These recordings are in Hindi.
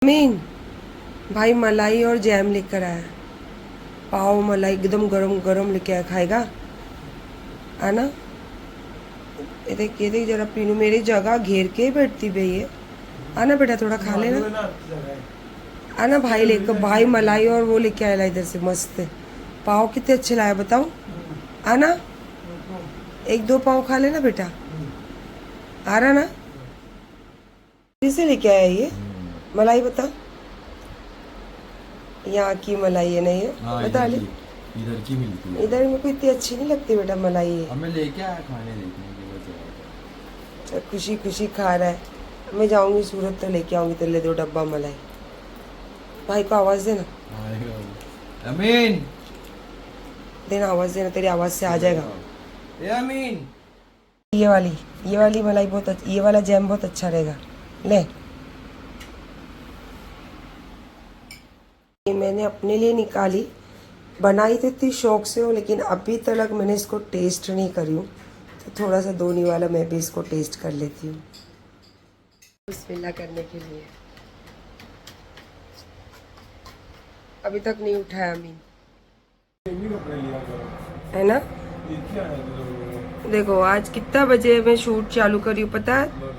मीन भाई मलाई और जैम लेकर आया। पाव मलाई एकदम गरम गरम लेके आया, खाएगा? आना, ये देख जरा पीनू मेरी जगह घेर के बैठती भाई है। आना बेटा थोड़ा खा लेना। आना भाई लेकर, भाई मलाई और वो लेके आया इधर से मस्त पाव कितने अच्छे लाया बताओ। आना एक दो पाव खा लेना बेटा। आ रहा ना? किसे लेके आया ये मलाई बता? यहाँ की मलाई है नहीं है? बता ले। इधर की मिलती है। इधर मेरे को इतनी अच्छी नहीं लगती बेटा मलाई है। मैं लेके आया खाने देखने की वजह। खुशी खुशी खा रहा है। मैं जाऊंगी सूरत तो लेके आऊंगी तेरे लिए 2 डब्बा मलाई। भाई को आवाज देना। अमीन देना आवाज देना, तेरी आवाज से आ जाएगा। अमीन ये वाली मलाई बहुत ये वाला जैम बहुत अच्छा रहेगा। ले, ये मैंने अपने लिए निकाली, बनाई तो इतनी शौक से हूँ लेकिन अभी तक मैंने इसको टेस्ट नहीं करी हूँ, तो थोड़ा सा दोनी वाला मैं भी इसको टेस्ट कर लेती हूँ बिस्मिल्लाह करने के लिए। अभी तक नहीं उठाया अमीन, है ना? देखो आज कितना बजे मैं शूट चालू करी हूँ पता है?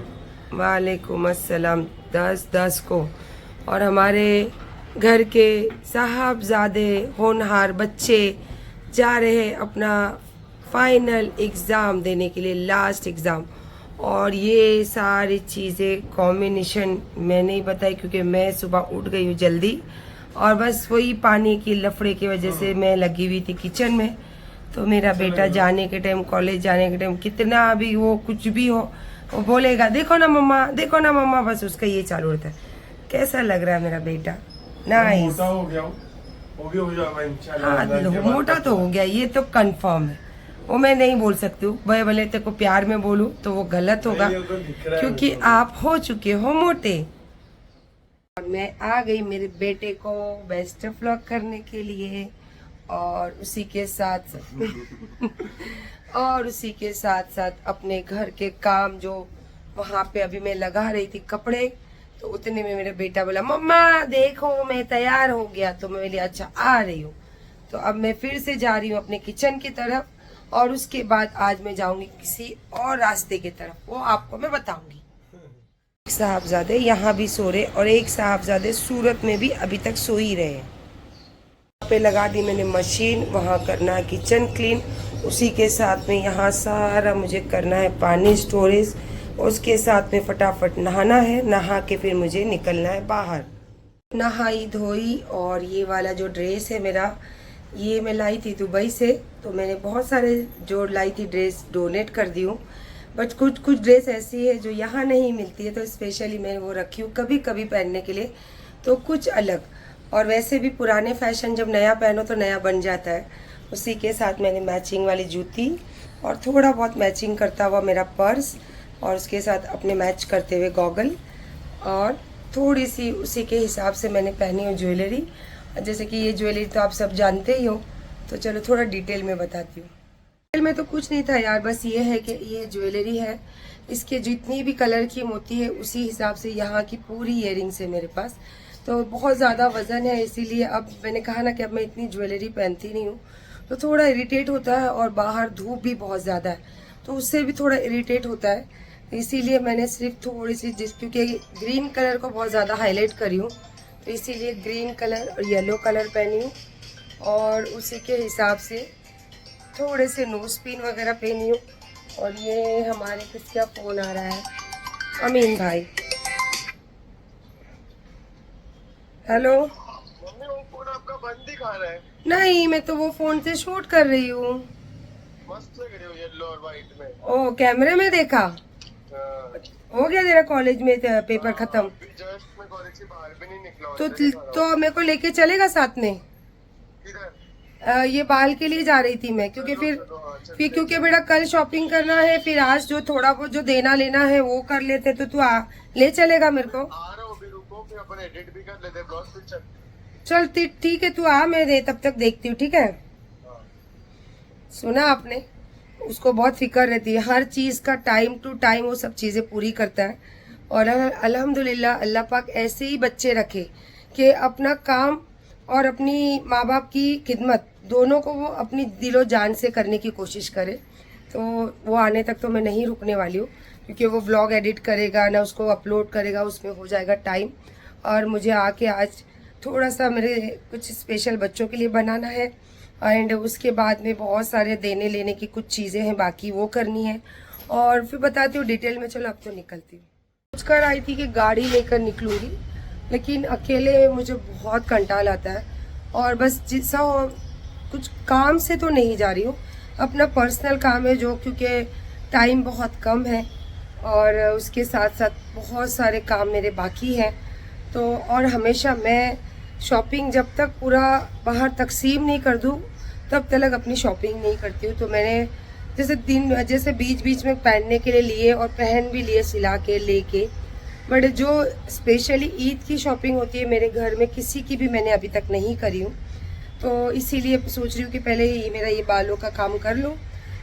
वालेकुम अस्सलाम 10:10 को। और हमारे घर के साहबजादे होनहार बच्चे जा रहे हैं अपना फाइनल एग्ज़ाम देने के लिए, लास्ट एग्ज़ाम। और ये सारी चीज़ें कॉम्बिनेशन मैं नहीं बताई क्योंकि मैं सुबह उठ गई हूँ जल्दी, और बस वही पानी की लफड़े की वजह से मैं लगी हुई थी किचन में। तो मेरा बेटा जाने के टाइम, कॉलेज जाने के टाइम, कितना भी वो कुछ भी हो वो बोलेगा देखो ना मम्मा, देखो ना मम्मा, बस उसका ये चालू रहता है। कैसा लग रहा है मेरा बेटा? नाइस। मोटा हो गया वो भी हो जाएगा इंशाल्लाह। हाँ मोटा तो हो गया, ये तो कंफर्म है, वो मैं नहीं बोल सकती हूँ। भाई भले तेरे को प्यार में बोलूँ तो वो गलत होगा क्योंकि आप हो चुके हो मोटे। और मैं आ गई मेरे बेटे को बेस्ट ऑफ लक करने के लिए, और उसी के साथ और उसी के साथ साथ अपने घर के काम जो वहाँ पे अभी मैं लगा रही थी कपड़े, तो उतने में मेरा बेटा बोला मम्मा देखो मैं तैयार हो गया। तो मैं बोली अच्छा आ रही हूँ। तो अब मैं फिर से जा रही हूँ अपने किचन की तरफ, और उसके बाद आज मैं जाऊंगी किसी और रास्ते की तरफ, वो आपको मैं बताऊंगी। एक साहबजादे यहाँ भी सो रहे और एक साहबजादे सूरत में भी अभी तक सो ही रहे हैं। पे लगा दी मैंने मशीन, वहाँ करना है किचन क्लीन, उसी के साथ में यहाँ सारा मुझे करना है पानी स्टोरेज, उसके साथ में फटाफट नहाना है, नहा के फिर मुझे निकलना है बाहर। नहाई धोई, और ये वाला जो ड्रेस है मेरा, ये मैं लाई थी दुबई से, तो मैंने बहुत सारे जो लाई थी ड्रेस डोनेट कर दी हूँ, बट कुछ ड्रेस ऐसी है जो यहाँ नहीं मिलती है, तो स्पेशली मैं वो रखी हूँ कभी कभी पहनने के लिए, तो कुछ अलग। और वैसे भी पुराने फैशन जब नया पहनो तो नया बन जाता है। उसी के साथ मैंने मैचिंग वाली जूती और थोड़ा बहुत मैचिंग करता हुआ मेरा पर्स, और उसके साथ अपने मैच करते हुए गॉगल, और थोड़ी सी उसी के हिसाब से मैंने पहनी हो ज्वेलरी। जैसे कि ये ज्वेलरी तो आप सब जानते ही हो, तो चलो थोड़ा डिटेल में बताती हूँ। डिटेल में तो कुछ नहीं था यार, बस ये है कि ये ज्वेलरी है, इसके जितनी भी कलर की मोती है उसी हिसाब से यहाँ की पूरी ईयरिंग्स है मेरे पास। तो बहुत ज़्यादा वज़न है, इसीलिए अब मैंने कहा ना कि अब मैं इतनी ज्वेलरी पहनती नहीं हूँ, तो थोड़ा इरिटेट होता है, और बाहर धूप भी बहुत ज़्यादा है तो उससे भी थोड़ा इरिटेट होता है। इसीलिए मैंने सिर्फ थोड़ी सी क्योंकि ग्रीन कलर को बहुत ज़्यादा हाईलाइट करी हूँ, तो इसीलिए ग्रीन कलर और येलो कलर पहनी हूँ, और उसी के हिसाब से थोड़े से नोज पिन वगैरह पहनी हूँ। और ये हमारे किसका फ़ोन आ रहा है? अमीन भाई। हेलो। मम्मी वो फोन आपका बंद दिखा रहा है। नहीं, मैं तो वो फ़ोन से शूट कर रही हूँ। मस्त लग रही हो येलो और व्हाइट में। ओ कैमरे में देखा? हो गया तेरा कॉलेज में पेपर खत्म? जस्ट मैं कॉलेज से बाहर भी नहीं निकला हूँ। तो मेरे को लेके चलेगा साथ में? किधर? ये बाल के लिए जा रही थी मैं, क्योंकि फिर क्योंकि बेटा कल शॉपिंग करना है, फिर आज जो थोड़ा बहुत जो देना लेना है वो कर लेते, तो तू ले चलेगा मेरे को? आ रहा हूँ, अभी रुको, फिर अपन एडिट भी कर लेते हैं ब्लॉग पिक्चर। चल ठीक है, तू आ, मैं तब तक देखती हूँ, ठीक है? सुना आपने, उसको बहुत फिक्र रहती है हर चीज़ का, टाइम टू टाइम वो सब चीज़ें पूरी करता है, और अल्हम्दुलिल्लाह अल्लाह पाक ऐसे ही बच्चे रखे कि अपना काम और अपनी माँ बाप की खिदमत दोनों को वो अपनी दिलो जान से करने की कोशिश करे। तो वो आने तक तो मैं नहीं रुकने वाली हूँ, क्योंकि वो व्लॉग एडिट करेगा ना, उसको अपलोड करेगा, उसमें हो जाएगा टाइम। और मुझे आके आज थोड़ा सा मेरे कुछ स्पेशल बच्चों के लिए बनाना है, एंड उसके बाद में बहुत सारे देने लेने की कुछ चीज़ें हैं बाकी, वो करनी है। और फिर बताती हूँ डिटेल में। चलो अब तो निकलती हूँ। सोच कर आई थी कि गाड़ी लेकर निकलूँगी, लेकिन अकेले मुझे बहुत कंटाल आता है। और बस जैसा हो, कुछ काम से तो नहीं जा रही हूँ, अपना पर्सनल काम है जो, क्योंकि टाइम बहुत कम है और उसके साथ साथ बहुत सारे काम मेरे बाकी हैं। तो और हमेशा मैं शॉपिंग जब तक पूरा बाहर तकसीम नहीं कर दूँ तब तक अपनी शॉपिंग नहीं करती हूँ। तो मैंने जैसे बीच बीच में पहनने के लिए लिए और पहन भी लिए सिला के लेके, बट जो स्पेशली ईद की शॉपिंग होती है मेरे घर में किसी की भी मैंने अभी तक नहीं करी हूँ। तो इसीलिए सोच रही हूँ कि पहले ही मेरा ये बालों का काम कर लूँ,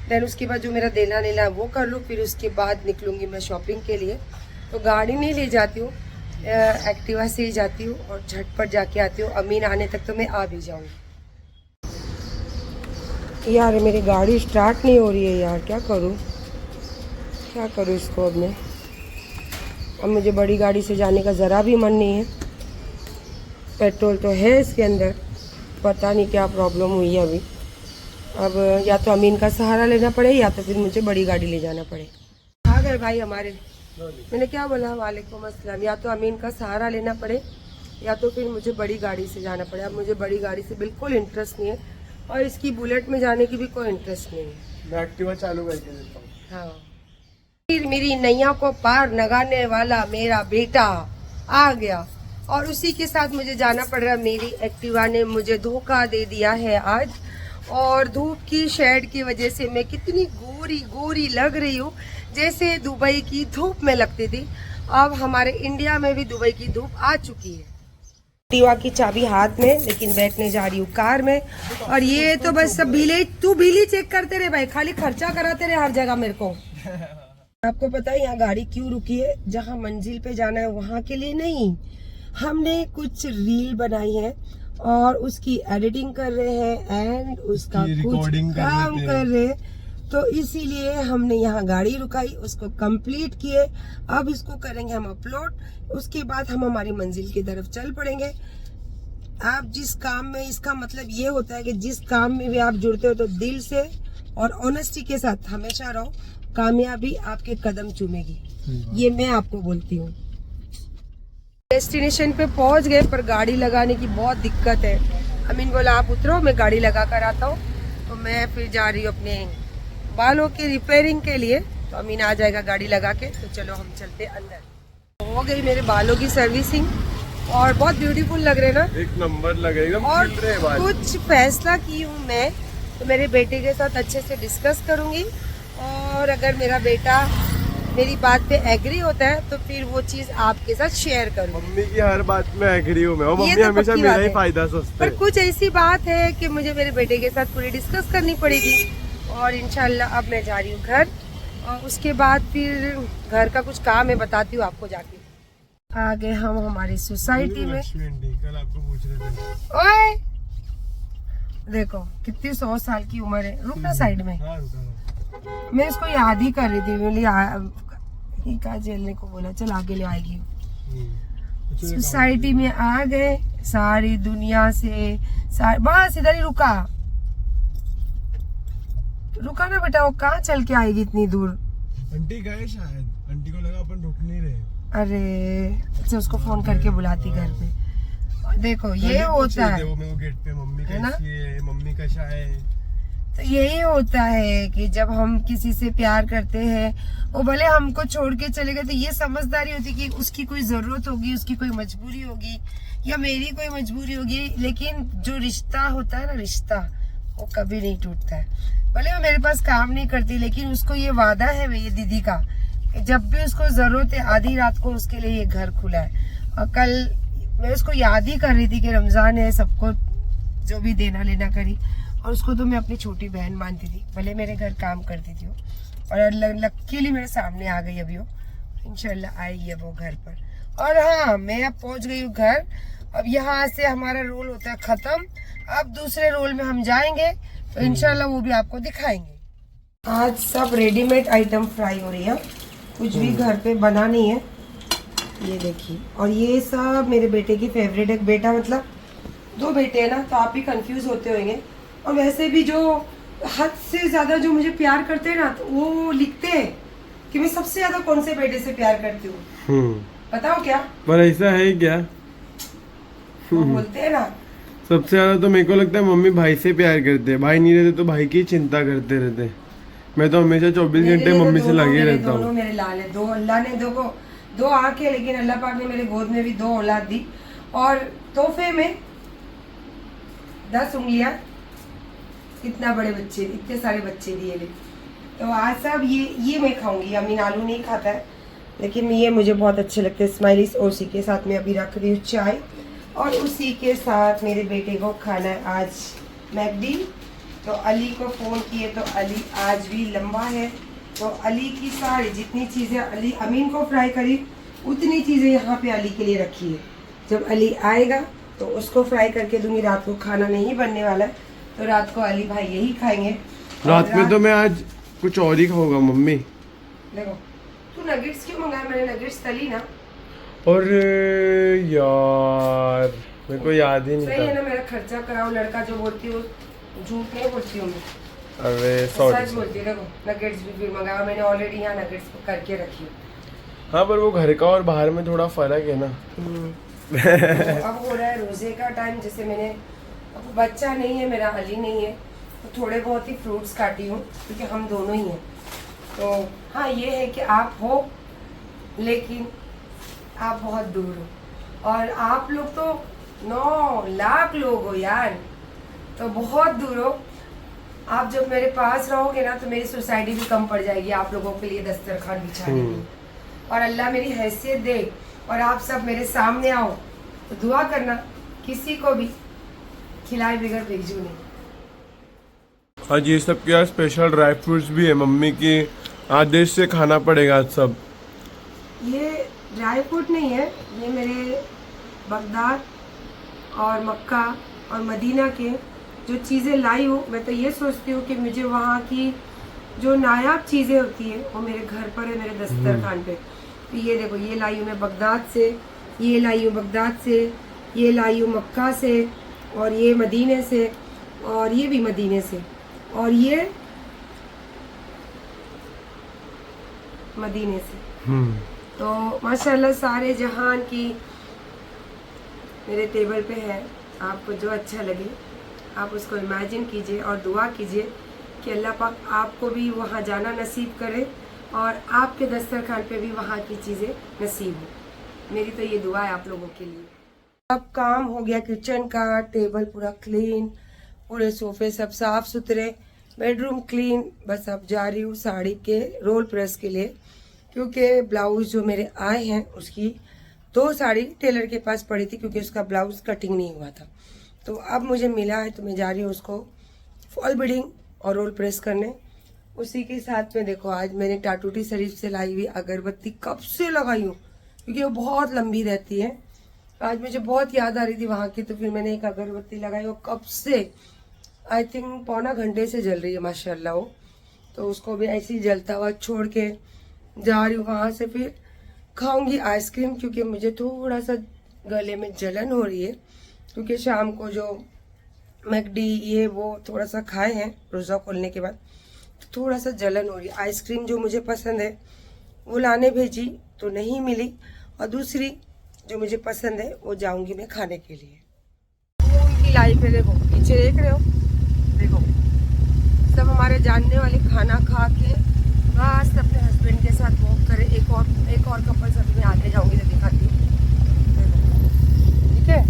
देन उसके बाद जो मेरा देना लेना है वो कर लूँ, फिर उसके बाद निकलूँगी मैं शॉपिंग के लिए। तो गाड़ी नहीं ले जाती हूँ, एक्टिवा से ही जाती हूँ और झटपट जाके आती हूँ। अमीन आने तक तो मैं आ भी जाऊँगी। यार मेरी गाड़ी स्टार्ट नहीं हो रही है यार, क्या करूँ इसको अब मैं। अब मुझे बड़ी गाड़ी से जाने का ज़रा भी मन नहीं है। पेट्रोल तो है इसके अंदर, पता नहीं क्या प्रॉब्लम हुई है अभी। अब या तो अमीन का सहारा लेना पड़े या तो फिर मुझे बड़ी गाड़ी ले जाना पड़े। आ गए भाई हमारे, मैंने क्या बोला, वालेकुम अस्सलाम। या तो अमीन का सहारा लेना पड़े या तो फिर मुझे बड़ी गाड़ी से जाना पड़े। अब मुझे बड़ी गाड़ी से बिल्कुल इंटरेस्ट नहीं है और इसकी बुलेट में जाने की भी कोई इंटरेस्ट नहीं है। मैं एक्टिवा चालू करके देता हूँ। हाँ, मेरी नैया को पार लगाने वाला मेरा बेटा आ गया और उसी के साथ मुझे जाना पड़ रहा है। मेरी एक्टिवा ने मुझे धोखा दे दिया है आज, और धूप की शेड की वजह से मैं कितनी गोरी गोरी लग रही हूँ, जैसे दुबई की धूप में लगती थी। अब हमारे इंडिया में भी दुबई की धूप आ चुकी है। एक्टिवा की चाबी हाथ में, लेकिन बैठने जा रही हूँ कार में। और ये तो बस सब तू बिजली चेक करते रहे भाई, खाली खर्चा कराते रहे हर जगह मेरे को। आपको पता है यहाँ गाड़ी क्यों रुकी है? जहाँ मंजिल पे जाना है वहाँ के लिए नहीं, हमने कुछ रील बनाई है और उसकी एडिटिंग कर रहे हैं एंड उसका कुछ काम कर रहे हैं, तो इसीलिए हमने यहाँ गाड़ी रुकाई, उसको कंप्लीट किए। अब इसको करेंगे हम अपलोड, उसके बाद हम हमारी मंजिल की तरफ चल पड़ेंगे। आप जिस काम में, इसका मतलब ये होता है कि जिस काम में भी आप जुड़ते हो तो दिल से और ऑनेस्टी के साथ हमेशा रहो, कामयाबी आपके कदम चूमेगी। ये मैं आपको बोलती हूँ। डेस्टिनेशन पे पहुंच गए पर गाड़ी लगाने की बहुत दिक्कत है। अमीन बोला आप उतरो, मैं गाड़ी लगा कर आता हूँ। तो मैं फिर जा रही हूँ अपने बालों की रिपेयरिंग के लिए, तो अमीन आ जाएगा गाड़ी लगा के। तो चलो हम चलते अंदर। हो गई मेरे बालों की सर्विसिंग और बहुत ब्यूटीफुल लग रहे ना, एक नंबर लगेगा। और कुछ फैसला की हूँ मैं, तो मेरे बेटे के साथ अच्छे से डिस्कस करूंगी, और अगर मेरा बेटा मेरी बात पे एग्री होता है तो फिर वो चीज आपके साथ शेयर करूंगी। मम्मी की हर बात में एग्री हूँ मैं, और मम्मी तो हमेशा मेरा ही फायदा सोचते पर हैं। कुछ ऐसी बात है कि मुझे मेरे बेटे के साथ पूरी डिस्कस करनी पड़ेगी। और इंशाल्लाह अब मैं जा रही हूँ घर, और उसके बाद फिर घर का कुछ काम है, बताती हूँ आपको जाके। आगे हम हमारी सोसाइटी में, कल आपको पूछ रहे थे। ओए देखो कितनी 100 साल की उम्र है। रुकना साइड में, मैं इसको याद ही कर रही थी। का झेलने को बोला, चल आगे ले आएगी। सोसाइटी में आ गए, सारी दुनिया से बस इधर ही रुका ना बेटा, वो कहाँ चल के आएगी इतनी दूर? आंटी गए शायद, आंटी को लगा अपन रुक नहीं रहे। अरे अच्छा, उसको फोन करके बुलाती घर पे। देखो ये होता है, वो गेट पे मम्मी कैसी है, मम्मी कैसा है। तो यही होता है कि जब हम किसी से प्यार करते हैं, वो भले हमको छोड़ के चले गए, तो ये समझदारी होती है कि उसकी कोई जरूरत होगी, उसकी कोई मजबूरी होगी या मेरी कोई मजबूरी होगी। लेकिन जो रिश्ता होता है ना, रिश्ता वो कभी नहीं टूटता है। भले वो मेरे पास काम नहीं करती, लेकिन उसको ये वादा है मेरी दीदी का कि जब भी उसको जरूरत है, आधी रात को उसके लिए ये घर खुला है। और कल मैं उसको याद ही कर रही थी कि रमजान है, सबको जो भी देना लेना करी, और उसको तो मैं अपनी छोटी बहन मानती थी, भले मेरे घर काम करती थी वो। और लकीली मेरे सामने आ गई अभी वो, इंशाल्लाह आएगी अब वो घर पर। और हाँ, मैं अब पहुंच गई हूँ घर। अब यहाँ से हमारा रोल होता है खत्म। अब दूसरे रोल में हम जाएंगे तो इंशाल्लाह वो भी आपको दिखाएंगे। आज सब रेडीमेड आइटम फ्राई हो रही है, कुछ भी घर पे बना नहीं है। ये देखिए, और ये सब मेरे बेटे की फेवरेट है। बेटा मतलब 2 बेटे हैं ना, तो आप भी कंफ्यूज होते होंगे। और वैसे भी जो हद से ज्यादा जो मुझे प्यार करते हैं ना, तो वो लिखते हैं कि मैं सबसे ज्यादा कौन से बेटे से प्यार करती हूँ। बताओ क्या? पर ऐसा है क्या? वो बोलते हैं ना, सबसे ज्यादा तो मेरे को लगता है मम्मी भाई से प्यार करते हैं। भाई नहीं रहते तो भाई की चिंता करते रहते। मैं तो हमेशा 24 घंटे मम्मी से लगे रहता हूँ। दोनों मेरे लाल है। 2 अल्लाह ने 2 आंखें, लेकिन अल्लाह पाक ने मेरे गोद में भी 2 औलाद दी, और तोहफे में 10 उंगलियां। इतना बड़े बच्चे, इतने सारे बच्चे दिए ले। तो आज सब ये मैं खाऊंगी। अमीन आलू नहीं खाता है, लेकिन ये मुझे बहुत अच्छे लगते हैं, स्माइलीज। और उसी के साथ मैं अभी रख रही हूँ चाय, और उसी के साथ मेरे बेटे को खाना है आज मैकडी। तो अली को फ़ोन किए तो अली आज भी लंबा है, तो अली की सारी जितनी चीज़ें अली अमीन को फ्राई करी, उतनी चीज़ें यहाँ पे अली के लिए रखी है। जब अली आएगा तो उसको फ्राई करके दूंगी। रात को खाना नहीं बनने वाला है, तो रात को अली भाई यही खाएंगे। रात में तो मैं आज कुछ और ही खाऊंगा मम्मी। देखो, तू नगेट्स क्यों मंगाया? मैंने नगेट्स तली ना। और यार मेरे को याद ही नहीं सही है था। ना, मेरा खर्चा कराओ। लड़का जो बोलती हूँ, झूठ नहीं बोलती हूँ मैं, अरे सच सॉरी। बोलती हूँ। देखो, नगेट्स भी फिर मंगाया मैंने, ऑलरेडी यहाँ नगेट्स करके रखी है। हाँ, पर वो घर का और बाहर में थोड़ा फर्क है ना। तो अब हो रहा है रोजे का टाइम। जैसे मैंने, अब बच्चा नहीं है मेरा, अली नहीं है, तो थोड़े बहुत ही फ्रूट्स काटी हूँ, क्योंकि हम दोनों ही हैं। तो हाँ, ये है कि आप हो, लेकिन आप बहुत दूर हो, और आप लोग तो 9 लाख लोग हो यार, तो बहुत दूर हो। आप जब मेरे पास रहोगे ना, तो मेरी सोसाइटी भी कम पड़ जाएगी आप लोगों के लिए दस्तरखान बिछाने की। और अल्लाह मेरी हैसियत दे और आप सब मेरे सामने आओ, तो दुआ करना किसी को भी खिलाए बगैर भेजू नहीं। आज ये सब क्या स्पेशल ड्राई फ्रूट्स भी है मम्मी की, आदेश से खाना पड़ेगा आज सब। ये ड्राई फ्रूट नहीं है, ये मेरे बगदाद और मक्का और मदीना के जो चीज़ें लाई हूँ। मैं तो ये सोचती हूँ कि मुझे वहाँ की जो नायाब चीज़ें होती हैं वो मेरे घर पर है, मेरे दस्तरखान पे। तो ये देखो, ये लाई हूँ मैं बगदाद से, ये लाई हूँ बगदाद से, ये लाई हूँ मक्का से, और ये मदीने से, और ये भी मदीने से, और ये मदीने से। तो माशाल्लाह सारे जहान की मेरे टेबल पे है। आपको जो अच्छा लगे आप उसको इमेजिन कीजिए और दुआ कीजिए कि अल्लाह पाक आपको भी वहाँ जाना नसीब करे और आपके दस्तरखान पे भी वहाँ की चीज़ें नसीब हो। मेरी तो ये दुआ है आप लोगों के लिए। अब काम हो गया किचन का, टेबल पूरा क्लीन, पूरे सोफे सब साफ सुथरे, बेडरूम क्लीन। बस अब जा रही हूँ साड़ी के रोल प्रेस के लिए, क्योंकि ब्लाउज जो मेरे आए हैं उसकी 2 साड़ी टेलर के पास पड़ी थी, क्योंकि उसका ब्लाउज कटिंग नहीं हुआ था। तो अब मुझे मिला है, तो मैं जा रही हूँ उसको फॉल बीडिंग और रोल प्रेस करने। उसी के साथ में देखो, आज मैंने टाटूटी शरीफ से लाई हुई अगरबत्ती कब से लगाई हूँ, क्योंकि वो बहुत लंबी रहती है। आज मुझे बहुत याद आ रही थी वहाँ की, तो फिर मैंने एक अगरबत्ती लगाई, वो कब से आई थिंक पौना घंटे से जल रही है माशाल्लाह वो। तो उसको भी ऐसे ही जलता हुआ छोड़ के जा रही हूँ। वहाँ से फिर खाऊंगी आइसक्रीम, क्योंकि मुझे थोड़ा सा गले में जलन हो रही है, क्योंकि शाम को जो मैकडी ये वो थोड़ा सा खाए हैं रोज़ा खोलने के बाद, तो थोड़ा सा जलन हो रही है। आइसक्रीम जो मुझे पसंद है वो लाने भेजी तो नहीं मिली, और दूसरी जो मुझे पसंद है वो जाऊंगी मैं खाने के लिए। वो उनकी लाइफ है, देखो पीछे देख रहे हो, देखो सब हमारे जानने वाले खाना खा के बस अपने हस्बैंड के साथ वॉक करे। एक और कपल सब में आगे जाऊंगी तो दिखाती हूँ, ठीक है।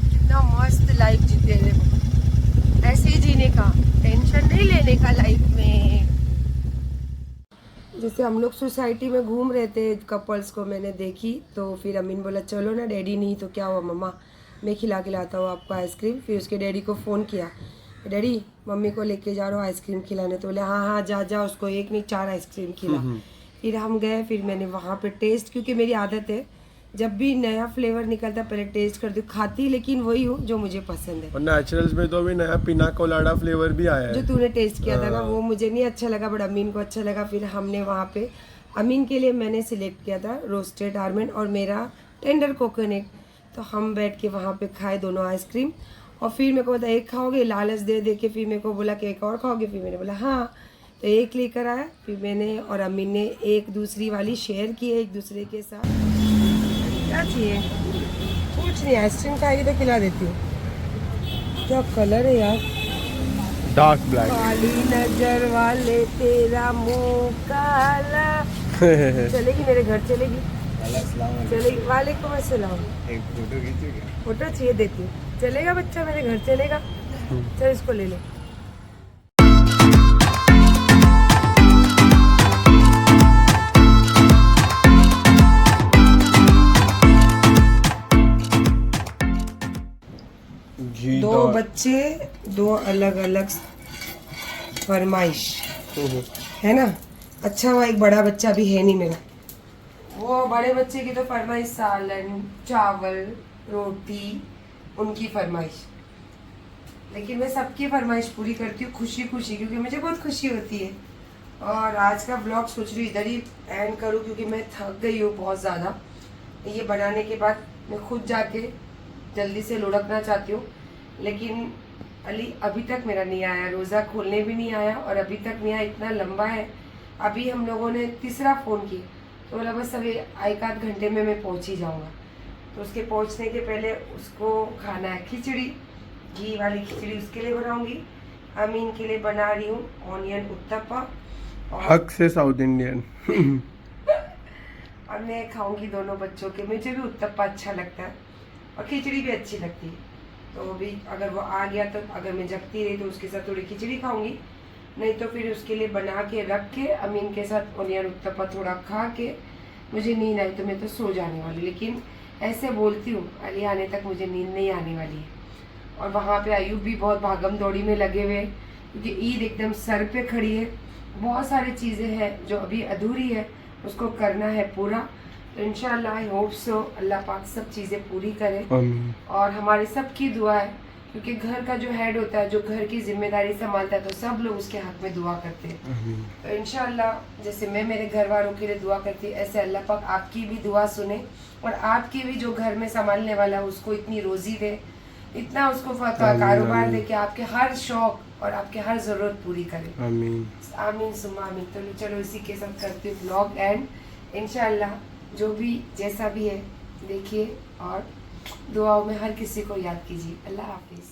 कितना मस्त लाइफ जीते हैं, देखो ऐसे ही जीने का, टेंशन नहीं लेने का लाइफ में। जैसे हम लोग सोसाइटी में घूम रहे थे, कपल्स को मैंने देखी, तो फिर अमीन बोला चलो ना, डैडी नहीं तो क्या हुआ मम्मा, मैं खिला के लाता हूँ आपको आइसक्रीम। फिर उसके डैडी को फ़ोन किया, डैडी मम्मी को लेके जा रहा हूँ आइसक्रीम खिलाने। तो बोले हाँ हाँ जा जा, उसको 1 नहीं 4 आइसक्रीम खिला। फिर हम गए, फिर मैंने वहाँ पे टेस्ट, क्योंकि मेरी आदत है जब भी नया फ्लेवर निकलता पहले टेस्ट करती हूँ, खाती लेकिन वही हूँ जो मुझे पसंद है। और नेचुरल्स में तो अभी नया पिना कोलाडा फ्लेवर भी आया जो है। तूने टेस्ट किया था ना वो मुझे नहीं अच्छा लगा, बट अमीन को अच्छा लगा। फिर हमने वहाँ पे अमीन के लिए मैंने सिलेक्ट किया था रोस्टेड आलमंड और मेरा टेंडर कोकोनट। तो हम बैठ के वहाँ पे खाए दोनों आइसक्रीम। और फिर मेरे को बोला एक खाओगे, लालच दे के फिर मेरे को बोला कि एक और खाओगे, फिर मैंने बोला हाँ। तो एक लेकर आया, फिर मैंने और अमीन ने एक दूसरी वाली शेयर की है एक दूसरे के साथ। क्या चाहिए? कुछ नहीं, आइसक्रीम खाएगी तो खिला देती हूँ। क्या कलर है यार, डार्क ब्लैक। काली नजर वाले तेरा मुंह काला। चलेगी मेरे घर, चलेगी चलेगी। वालेकुम अस्सलाम। एक फोटो खींचेगा। फोटो चाहिए, देती हूँ। चलेगा बच्चा मेरे घर, चलेगा? चल इसको ले ले। दो बच्चे, दो अलग अलग फरमाइश है ना। अच्छा हुआ एक बड़ा बच्चा भी है नहीं मेरा। वो बड़े बच्चे की तो फरमाइश सालन, चावल, रोटी, उनकी फरमाइश। लेकिन मैं सबकी फरमाइश पूरी करती हूँ खुशी खुशी, क्योंकि मुझे बहुत खुशी होती है। और आज का ब्लॉग सोच रही हूँ इधर ही एंड करूँ, क्योंकि मैं थक गई हूँ बहुत ज़्यादा। ये बनाने के बाद मैं खुद जाके जल्दी से लुढ़कना चाहती हूँ, लेकिन अली अभी तक मेरा नहीं आया, रोज़ा खोलने भी नहीं आया और अभी तक नहीं आया। इतना लंबा है। अभी हम लोगों ने तीसरा फ़ोन किया तो बोला बस अभी एक आध घंटे में मैं पहुँच ही जाऊँगा। तो उसके पहुँचने के पहले उसको खाना है खिचड़ी, घी वाली खिचड़ी उसके लिए बनाऊँगी। अमीन के लिए बना रही हूँ ऑनियन उत्तपा हक से साउथ इंडियन। और मैं खाऊंगी दोनों बच्चों के। मुझे भी उत्तपा अच्छा लगता है और खिचड़ी भी अच्छी लगती है। तो अभी अगर वो आ गया तो अगर मैं जगती रही तो उसके साथ थोड़ी खिचड़ी खाऊंगी, नहीं तो फिर उसके लिए बना के रख के अमीन के साथ ऑनियन उत्तपा थोड़ा खा के मुझे नींद आई तो मैं तो सो जाने वाली। लेकिन ऐसे बोलती हूँ अली आने तक मुझे नींद नहीं आने वाली है। और वहाँ पे अयूब भी बहुत भागम दौड़ी में लगे हुए, क्योंकि ईद एकदम सर पे खड़ी है। बहुत सारी चीज़ें हैं जो अभी अधूरी है, उसको करना है पूरा। तो इंशाल्लाह आई होप सो अल्लाह पाक सब चीज़ें पूरी करे। और हमारी सबकी दुआ है, क्योंकि घर का जो हेड होता है, जो घर की जिम्मेदारी संभालता है, तो सब लोग उसके हक में दुआ करते हैं। तो इंशाल्लाह जैसे मैं मेरे घर वालों के लिए दुआ करती हूँ, ऐसे अल्लाह पाक आपकी भी दुआ सुने और आपकी भी जो घर में संभालने वाला है उसको इतनी रोजी दे, इतना उसको कारोबार दे कि आपके हर शौक और आपके हर जरूरत पूरी करे। आमीन आमीन सुम्मा आमीन। तो चलो इसी के साथ करती हूँ ब्लॉग एंड। इंशाल्लाह जो भी जैसा भी है देखिए और दुआओं में हर किसी को याद कीजिए। अल्लाह हाफिज।